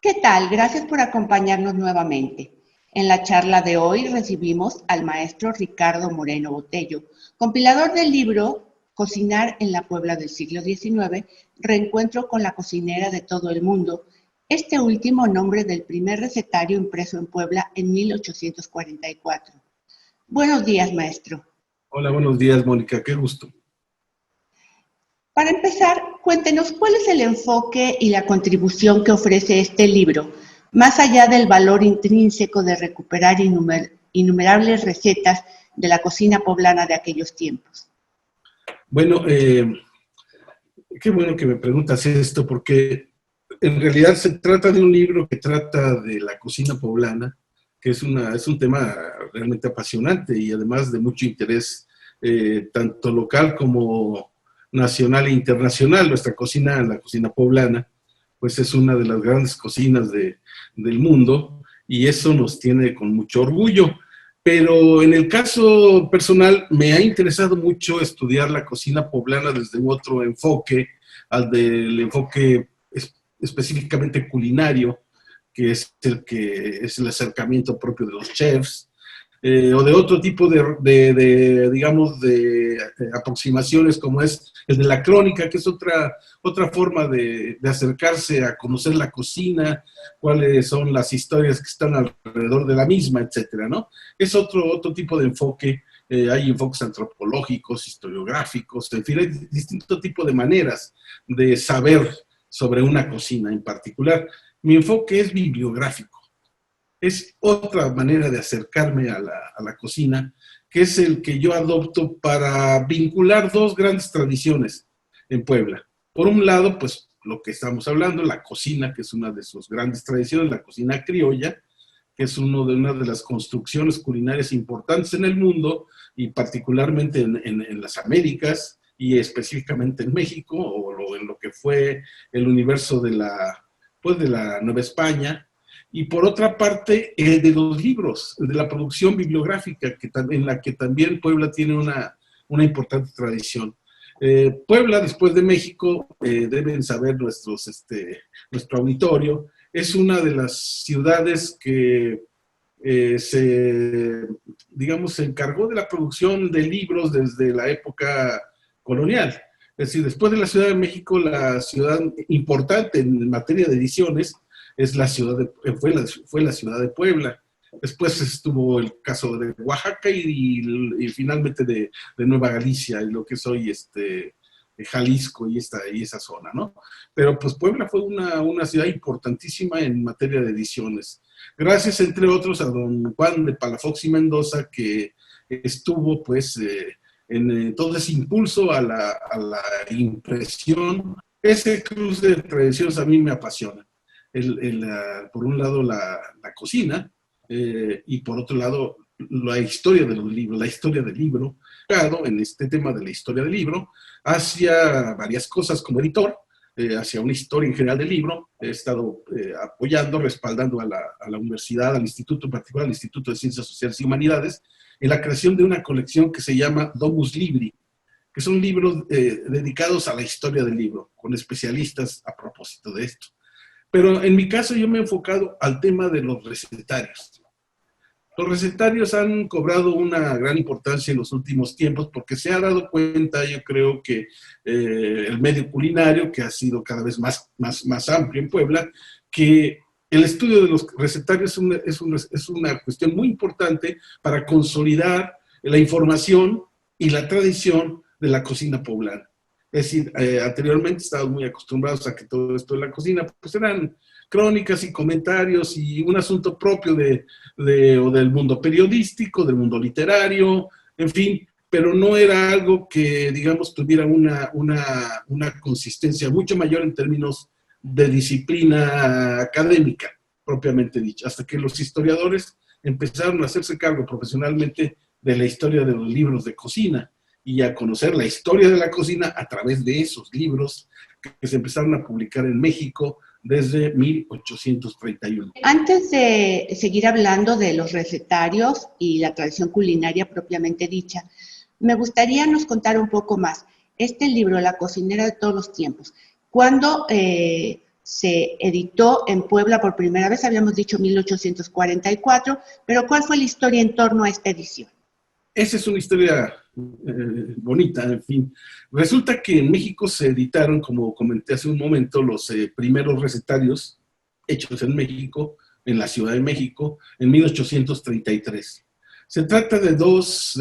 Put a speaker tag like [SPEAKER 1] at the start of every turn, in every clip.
[SPEAKER 1] ¿Qué tal? Gracias por acompañarnos nuevamente. En la charla de hoy recibimos al maestro Ricardo Moreno Botello, compilador del libro Cocinar en la Puebla del siglo XIX, Reencuentro con la cocinera de todo el mundo, este último nombre del primer recetario impreso en Puebla en 1844. Buenos días, maestro.
[SPEAKER 2] Hola, buenos días, Mónica, qué gusto.
[SPEAKER 1] Para empezar, cuéntenos cuál es el enfoque y la contribución que ofrece este libro, más allá del valor intrínseco de recuperar innumerables recetas de la cocina poblana de aquellos tiempos.
[SPEAKER 2] Bueno, qué bueno que me preguntas esto, porque en realidad se trata de un libro que trata de la cocina poblana, que es un tema realmente apasionante y además de mucho interés, tanto local como nacional e internacional. Nuestra cocina, la cocina poblana, pues es una de las grandes cocinas del mundo y eso nos tiene con mucho orgullo. Pero en el caso personal me ha interesado mucho estudiar la cocina poblana desde otro enfoque, al del enfoque específicamente culinario, que es el acercamiento propio de los chefs, o de otro tipo digamos, de aproximaciones como es el de la crónica, que es otra forma de acercarse a conocer la cocina, cuáles son las historias que están alrededor de la misma, etcétera, ¿no? Es otro tipo de enfoque. Hay enfoques antropológicos, historiográficos, en fin, hay distintos tipos de maneras de saber sobre una cocina en particular. Mi enfoque es bibliográfico. Es otra manera de acercarme a la cocina, que es el que yo adopto para vincular dos grandes tradiciones en Puebla. Por un lado, pues lo que estamos hablando, la cocina, que es una de sus grandes tradiciones, la cocina criolla, que es una de las construcciones culinarias importantes en el mundo y particularmente en las Américas y específicamente en México, o en lo que fue el universo de la Nueva España. Y por otra parte, de los libros, de la producción bibliográfica, en la que también Puebla tiene una importante tradición. Puebla, después de México, deben saber nuestro auditorio, es una de las ciudades que digamos, se encargó de la producción de libros desde la época colonial. Es decir, después de la Ciudad de México, la ciudad importante en materia de ediciones fue la ciudad de Puebla. Después estuvo el caso de Oaxaca y finalmente de Nueva Galicia y lo que es hoy Jalisco y esa zona, ¿no? Pero pues Puebla fue una ciudad importantísima en materia de ediciones. Gracias, entre otros, a don Juan de Palafox y Mendoza, que estuvo pues en todo ese impulso a la impresión. Ese cruce de tradiciones a mí me apasiona. Por un lado la cocina y por otro lado la historia de los libros, la historia del libro, en este tema de la historia del libro, hacia varias cosas como editor, hacia una historia en general del libro. He estado apoyando, respaldando a la universidad, al instituto, en particular al Instituto de Ciencias Sociales y Humanidades, en la creación de una colección que se llama Domus Libri, que son libros dedicados a la historia del libro, con especialistas a propósito de esto. Pero en mi caso yo me he enfocado al tema de los recetarios. Los recetarios han cobrado una gran importancia en los últimos tiempos porque se ha dado cuenta, yo creo que el medio culinario, que ha sido cada vez más amplio en Puebla, que el estudio de los recetarios es una cuestión muy importante para consolidar la información y la tradición de la cocina poblana. Es decir, anteriormente estábamos muy acostumbrados a que todo esto de la cocina pues eran crónicas y comentarios y un asunto propio o del mundo periodístico, del mundo literario, en fin, pero no era algo que, digamos, tuviera una consistencia mucho mayor en términos de disciplina académica, propiamente dicha, hasta que los historiadores empezaron a hacerse cargo profesionalmente de la historia de los libros de cocina y a conocer la historia de la cocina a través de esos libros que se empezaron a publicar en México desde 1831.
[SPEAKER 1] Antes de seguir hablando de los recetarios y la tradición culinaria propiamente dicha, me gustaría nos contar un poco más. Este libro, La cocinera de todos los tiempos, ¿cuándo se editó en Puebla por primera vez, habíamos dicho 1844, pero ¿cuál fue la historia en torno a esta edición?
[SPEAKER 2] Esa es una historia bonita, en fin. Resulta que en México se editaron, como comenté hace un momento, los primeros recetarios hechos en México, en la Ciudad de México, en 1833. Se trata de dos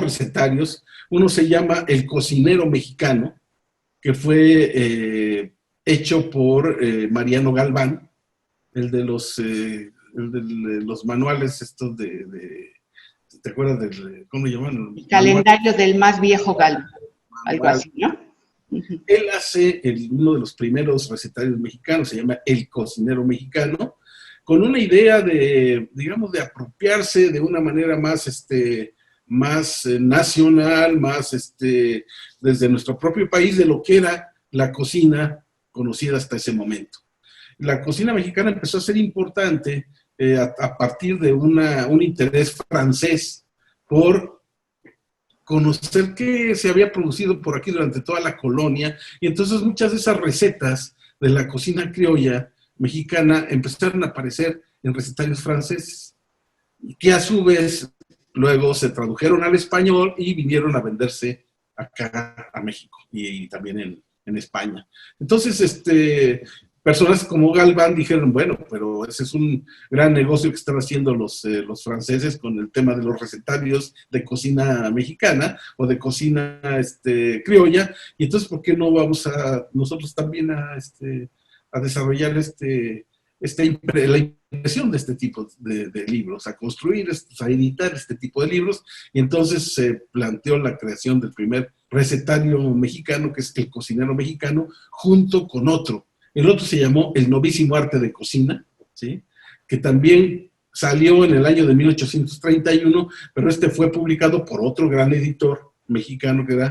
[SPEAKER 2] recetarios. Uno se llama El Cocinero Mexicano, que fue hecho por Mariano Galván, el de los manuales estos ¿te acuerdas del, cómo le llaman?
[SPEAKER 1] El calendario del más viejo Galo, algo así, ¿no?
[SPEAKER 2] Él hace uno de los primeros recetarios mexicanos, se llama El Cocinero Mexicano, con una idea de, digamos, de apropiarse de una manera más, más nacional, más desde nuestro propio país, de lo que era la cocina conocida hasta ese momento. La cocina mexicana empezó a ser importante a partir de un interés francés por conocer qué se había producido por aquí durante toda la colonia, y entonces muchas de esas recetas de la cocina criolla mexicana empezaron a aparecer en recetarios franceses, que a su vez luego se tradujeron al español y vinieron a venderse acá a México y también en España. Entonces, personas como Galván dijeron, bueno, pero ese es un gran negocio que están haciendo los franceses con el tema de los recetarios de cocina mexicana o de cocina criolla, y entonces, ¿por qué no vamos nosotros también a desarrollar la impresión de este tipo de libros, a construir, a editar este tipo de libros? Y entonces se planteó la creación del primer recetario mexicano, que es El Cocinero Mexicano, junto con otro. El otro se llamó El Novísimo Arte de Cocina, ¿sí?, que también salió en el año de 1831, pero fue publicado por otro gran editor mexicano que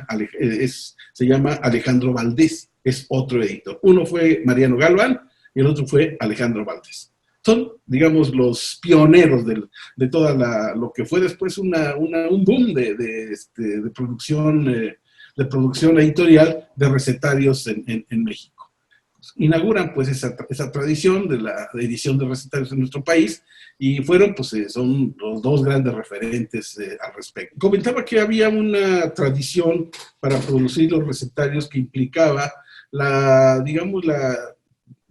[SPEAKER 2] se llama Alejandro Valdés, es otro editor. Uno fue Mariano Galván y el otro fue Alejandro Valdés. Son, digamos, los pioneros de toda lo que fue después un boom de producción editorial de recetarios en México. Inauguran pues esa tradición de la edición de recetarios en nuestro país, y son los dos grandes referentes al respecto. Comentaba que había una tradición para producir los recetarios que implicaba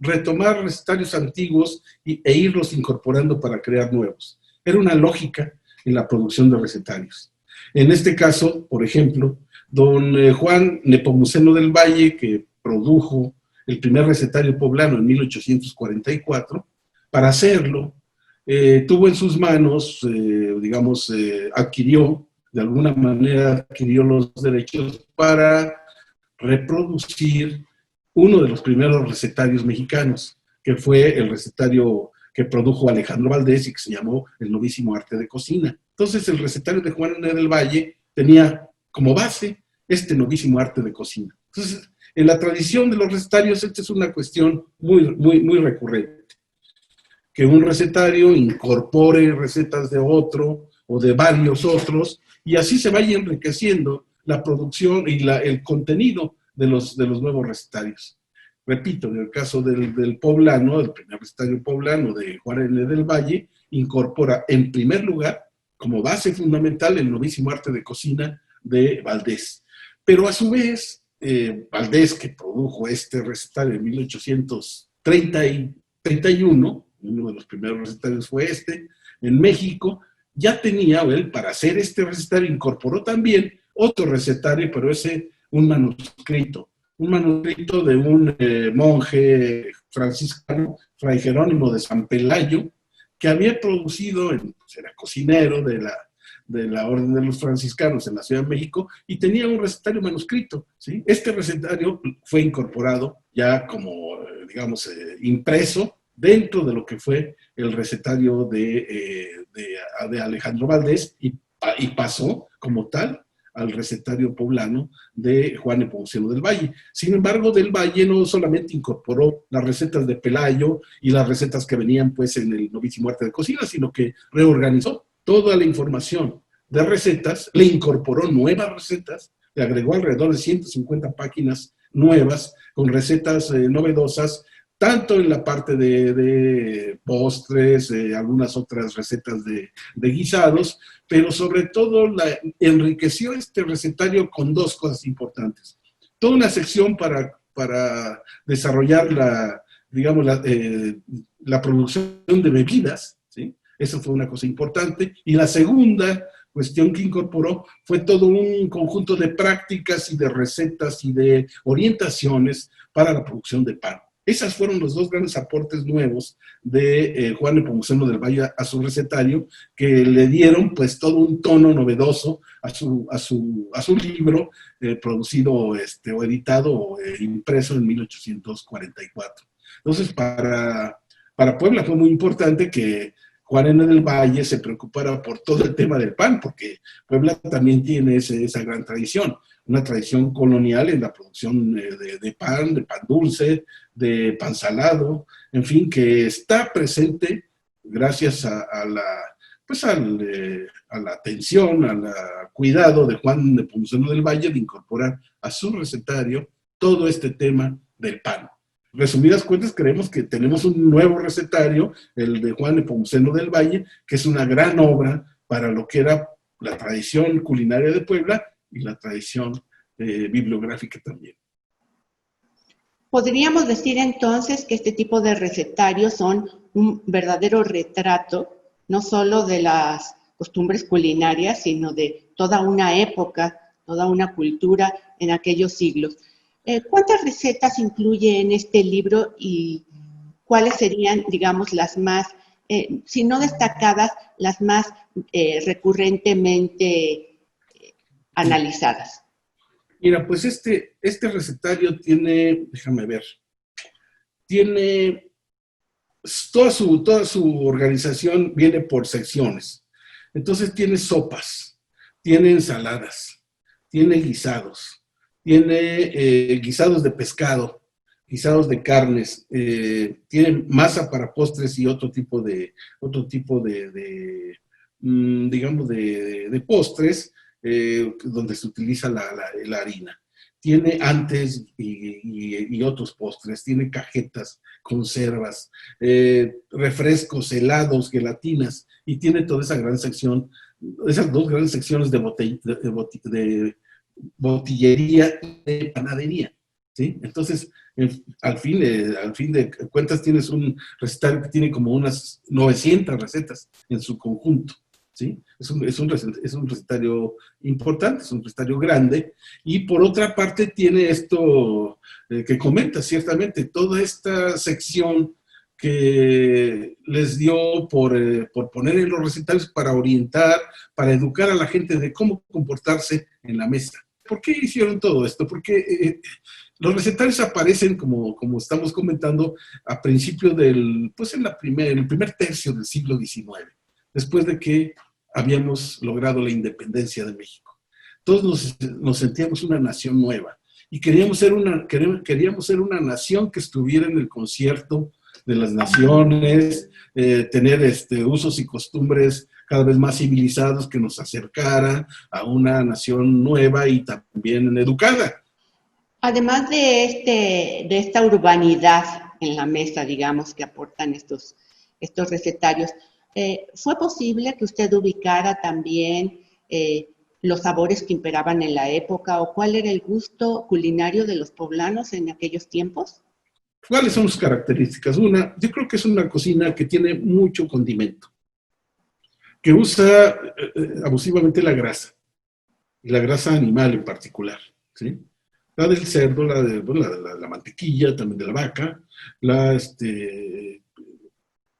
[SPEAKER 2] retomar recetarios antiguos e irlos incorporando para crear nuevos. Era una lógica en la producción de recetarios. En este caso, por ejemplo, don Juan Nepomuceno del Valle, que produjo el primer recetario poblano en 1844, para hacerlo, tuvo en sus manos, adquirió los derechos para reproducir uno de los primeros recetarios mexicanos, que fue el recetario que produjo Alejandro Valdés y que se llamó El Novísimo Arte de Cocina. Entonces, el recetario de Juan del Valle tenía como base este novísimo arte de cocina. Entonces, en la tradición de los recetarios, esta es una cuestión muy, muy, muy recurrente. Que un recetario incorpore recetas de otro o de varios otros, y así se vaya enriqueciendo la producción y el contenido de los nuevos recetarios. Repito, en el caso del poblano, el primer recetario poblano de Juan N. del Valle, incorpora en primer lugar, como base fundamental, el novísimo arte de cocina de Valdés. Pero a su vez, Valdés, que produjo este recetario en 1831, uno de los primeros recetarios fue en México, ya tenía él, para hacer este recetario, incorporó también otro recetario, pero un manuscrito de un monje franciscano, Fray Jerónimo de San Pelayo, que había producido, era cocinero de la Orden de los Franciscanos en la Ciudad de México, y tenía un recetario manuscrito, ¿sí? Este recetario fue incorporado ya como, impreso dentro de lo que fue el recetario de Alejandro Valdés, y pasó como tal al recetario poblano de Juan Nepomuceno del Valle. Sin embargo, del Valle no solamente incorporó las recetas de Pelayo y las recetas que venían pues en el Novísimo Arte de Cocina, sino que reorganizó toda la información de recetas, le incorporó nuevas recetas, le agregó alrededor de 150 páginas nuevas con recetas novedosas tanto en la parte de postres, algunas otras recetas de guisados, pero sobre todo enriqueció este recetario con dos cosas importantes. Toda una sección para desarrollar digamos, la producción de bebidas, ¿sí? Eso fue una cosa importante. Y la segunda cuestión que incorporó fue todo un conjunto de prácticas y de recetas y de orientaciones para la producción de pan. Esos fueron los dos grandes aportes nuevos de Juan Nepomuceno del Valle a su recetario, que le dieron pues todo un tono novedoso a su libro, producido o editado o impreso en 1844. Entonces, para Puebla fue muy importante que Juan N. del Valle se preocupara por todo el tema del pan, porque Puebla también tiene esa gran tradición, una tradición colonial en la producción de pan dulce, de pan salado, en fin, que está presente gracias a la atención, al cuidado de Juan Nepomuceno del Valle de incorporar a su recetario todo este tema del pan. Resumidas cuentas, creemos que tenemos un nuevo recetario, el de Juan Nepomuceno del Valle, que es una gran obra para lo que era la tradición culinaria de Puebla y la tradición bibliográfica también.
[SPEAKER 1] Podríamos decir entonces que este tipo de recetarios son un verdadero retrato, no solo de las costumbres culinarias, sino de toda una época, toda una cultura en aquellos siglos. ¿Cuántas recetas incluye en este libro y cuáles serían, digamos, las más, si no destacadas, las más recurrentemente analizadas?
[SPEAKER 2] Mira, pues este recetario tiene, déjame ver, tiene toda su organización viene por secciones. Entonces tiene sopas, tiene ensaladas, tiene guisados, tiene guisados de pescado, guisados de carnes, tiene masa para postres y otro tipo de digamos, de postres, donde se utiliza la harina. Tiene antes y otros postres, tiene cajetas, conservas, refrescos, helados, gelatinas, y tiene toda esa gran sección, esas dos grandes secciones de botillería y de panadería, ¿sí? Entonces, al fin de cuentas, tienes un recetario que tiene como unas 900 recetas en su conjunto, ¿sí? Es un recetario importante, es un recetario grande, y por otra parte tiene esto que comenta ciertamente, toda esta sección que les dio por poner en los recetarios para orientar, para educar a la gente de cómo comportarse en la mesa. ¿Por qué hicieron todo esto? Porque los recetarios aparecen, como estamos comentando, a principios en el primer tercio del siglo XIX, después de que habíamos logrado la independencia de México. Todos nos sentíamos una nación nueva y queríamos ser una nación que estuviera en el concierto de las naciones, tener usos y costumbres cada vez más civilizados que nos acercaran a una nación nueva y también educada.
[SPEAKER 1] Además de esta urbanidad en la mesa, digamos, que aportan estos recetarios, ¿fue posible que usted ubicara también los sabores que imperaban en la época o cuál era el gusto culinario de los poblanos en aquellos tiempos?
[SPEAKER 2] ¿Cuáles son sus características? Una, yo creo que es una cocina que tiene mucho condimento, que usa abusivamente la grasa, y la grasa animal en particular, ¿sí? La del cerdo, la mantequilla, también de la vaca,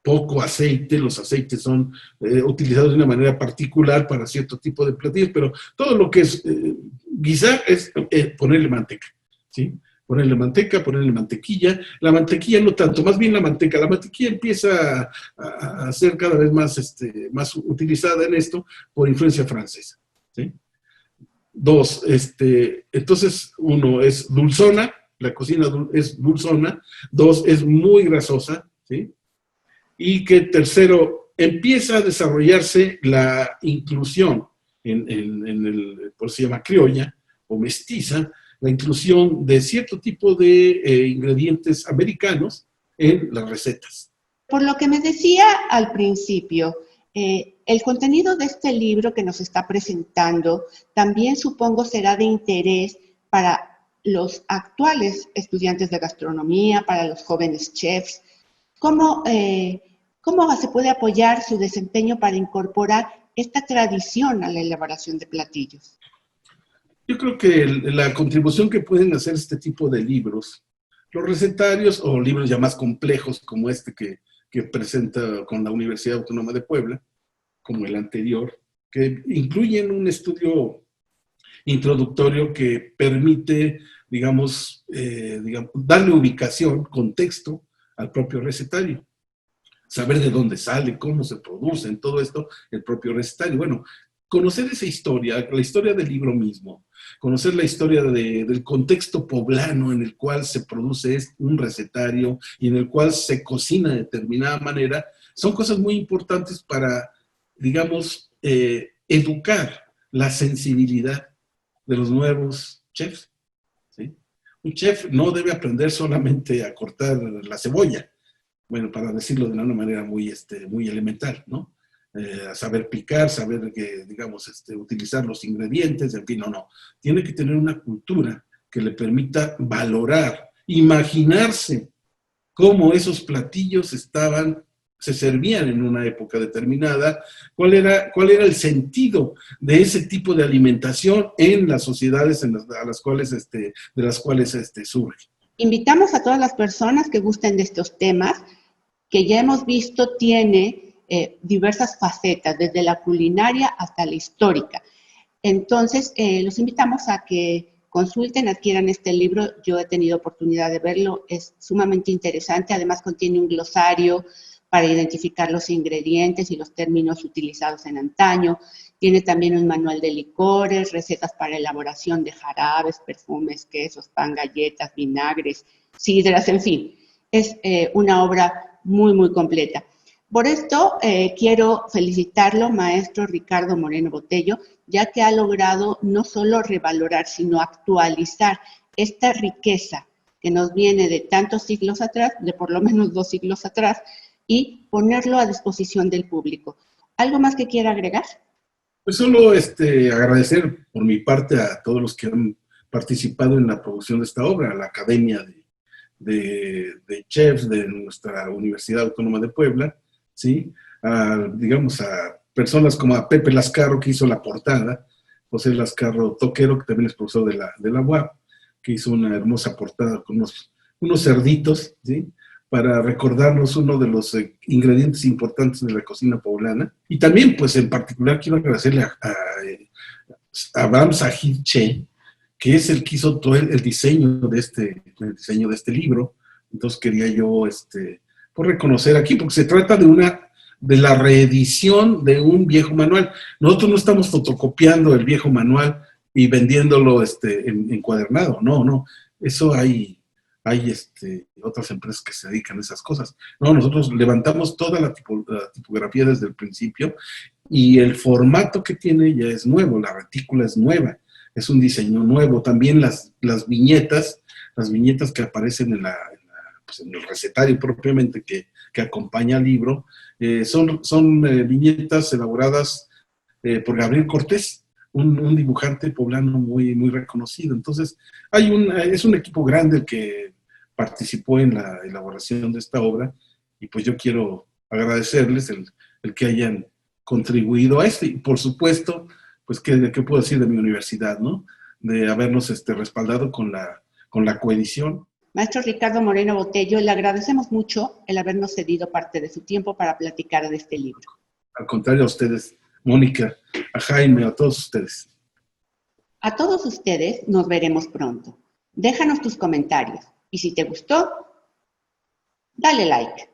[SPEAKER 2] poco aceite, los aceites son utilizados de una manera particular para cierto tipo de platillos, pero todo lo que es guisar es ponerle manteca, ¿sí? Ponerle manteca, ponerle mantequilla. La mantequilla no tanto, más bien la mantequilla empieza a ser cada vez más utilizada en esto por influencia francesa, ¿sí? Dos, entonces, uno es dulzona, la cocina es dulzona. Dos, es muy grasosa, ¿sí? Y que tercero, empieza a desarrollarse la inclusión por se llama criolla o mestiza, la inclusión de cierto tipo de ingredientes americanos en las recetas.
[SPEAKER 1] Por lo que me decía al principio, el contenido de este libro que nos está presentando también supongo será de interés para los actuales estudiantes de gastronomía, para los jóvenes chefs. ¿Cómo se puede apoyar su desempeño para incorporar esta tradición a la elaboración de platillos?
[SPEAKER 2] Yo creo que la contribución que pueden hacer este tipo de libros, los recetarios o libros ya más complejos como este que presenta con la Universidad Autónoma de Puebla, como el anterior, que incluyen un estudio introductorio que permite, digamos, darle ubicación, contexto al propio recetario. Saber de dónde sale, cómo se produce, en todo esto, el propio recetario. Bueno, conocer esa historia, la historia del libro mismo, conocer la historia del contexto poblano en el cual se produce un recetario y en el cual se cocina de determinada manera, son cosas muy importantes para, digamos, educar la sensibilidad de los nuevos chefs, ¿sí? Un chef no debe aprender solamente a cortar la cebolla, bueno, para decirlo de una manera muy elemental, ¿no? A saber picar, saber digamos, utilizar los ingredientes, en fin, no. Tiene que tener una cultura que le permita valorar, imaginarse cómo esos platillos se servían en una época determinada, cuál era el sentido de ese tipo de alimentación en las sociedades de las cuales surge.
[SPEAKER 1] Invitamos a todas las personas que gusten de estos temas, que ya hemos visto tiene diversas facetas, desde la culinaria hasta la histórica. Entonces, los invitamos a que consulten, adquieran este libro. Yo he tenido oportunidad de verlo, es sumamente interesante. Además, contiene un glosario para identificar los ingredientes y los términos utilizados en antaño. Tiene también un manual de licores, recetas para elaboración de jarabes, perfumes, quesos, pan, galletas, vinagres, sidras, en fin. Es una obra muy, muy completa. Por esto, quiero felicitarlo, maestro Ricardo Moreno Botello, ya que ha logrado no solo revalorar, sino actualizar esta riqueza que nos viene de tantos siglos atrás, de por lo menos 2 siglos atrás, y ponerlo a disposición del público. ¿Algo más que quiera agregar?
[SPEAKER 2] Pues solo agradecer por mi parte a todos los que han participado en la producción de esta obra, a la Academia de Chefs de nuestra Universidad Autónoma de Puebla, ¿sí? Digamos, a personas como a Pepe Lascarro, que hizo la portada, José Lascarro Toquero, que también es profesor de la UAP, que hizo una hermosa portada con unos cerditos, ¿sí? Para recordarnos uno de los ingredientes importantes de la cocina poblana. Y también, pues, en particular, quiero agradecerle a Abraham Sahid Che, que es el que hizo todo el diseño de este libro. Entonces quería yo por reconocer aquí, porque se trata de la reedición de un viejo manual. Nosotros no estamos fotocopiando el viejo manual y vendiéndolo encuadernado, no. Eso hay otras empresas que se dedican a esas cosas. No, nosotros levantamos toda la tipografía desde el principio y el formato que tiene ya es nuevo, la retícula es nueva, es un diseño nuevo. También las viñetas que aparecen pues en el recetario propiamente que acompaña al libro, son viñetas elaboradas por Gabriel Cortés, un dibujante poblano muy, muy reconocido. Entonces, es un equipo grande el que participó en la elaboración de esta obra, y pues yo quiero agradecerles el que hayan contribuido a esto, y por supuesto, pues, ¿qué puedo decir de mi universidad, no? De habernos respaldado con la coedición.
[SPEAKER 1] Maestro Ricardo Moreno Botello, le agradecemos mucho el habernos cedido parte de su tiempo para platicar de este libro.
[SPEAKER 2] Al contrario, a ustedes, Mónica, a Jaime, a todos ustedes.
[SPEAKER 1] A todos ustedes nos veremos pronto. Déjanos tus comentarios y si te gustó, dale like.